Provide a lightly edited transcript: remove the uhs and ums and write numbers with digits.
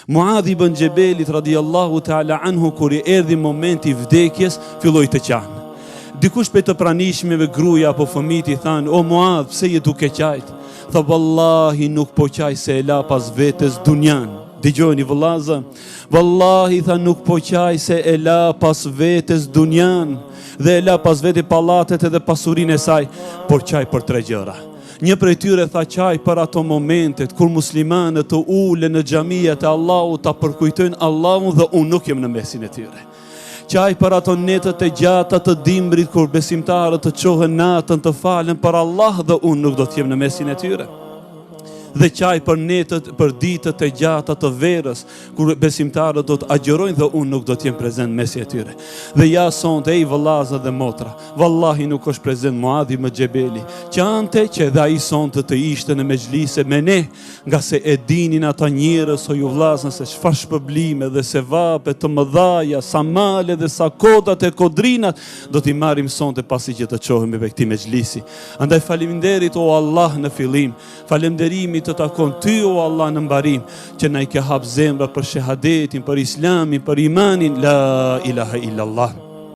Muadh ibn Gjebelit radiallahu ta'ala anhu, kur i erdhi momenti i vdekjes, filloi të qanë. Dikush për të pranishmeve, gruaja apo fëmijët i thanë: "O Muadh, pse je duke qajt?" Tha: "Wallahi nuk po qaj se e la pas vetes dunjan." Dëgjoni vëllazë, wallahi tha, nuk po qaj se e la pas vetes dunjan, dhe e la pas vete pallatet edhe pasurinë e saj, por qaj për 3 gjëra. Një prej tyre tha qaj për ato momentet kur muslimanët të ulen në xhamiat e Allahut, ta përkujtojnë Allahun dhe unë nuk jem në mesin e tyre. Qaj për ato netët e gjata të dimrit kur besimtarët të qohen natën të falen për Allah dhe unë nuk do të jem në mesin e tyre. Dhe qaj për netët, për ditët e gjata të verës, kur besimtarët do të agjerojnë dhe unë nuk do të jem prezent mesin e tyre. Dhe ja sonte, ej vëllazë dhe motra, vallahi nuk është prezent Muadh ibn Gjebeli, që ante që edhe ai sonte të ishte në mexhlise me ne, nga se e dinin ata njerëz o ju vllazën se çfarë shpërblime dhe sevape të mëdhaja, sa male dhe sa kodat e kodrinat do t'i marrim sonte pasi që të çohemi me këtij mexhlisi. Andaj faleminderit o Allah në fillim, falënderimi të takon ty o Allah në mbarim, që na i ke hap zemra për shahadetin, për islamin, për imanin, la ilaha illallah.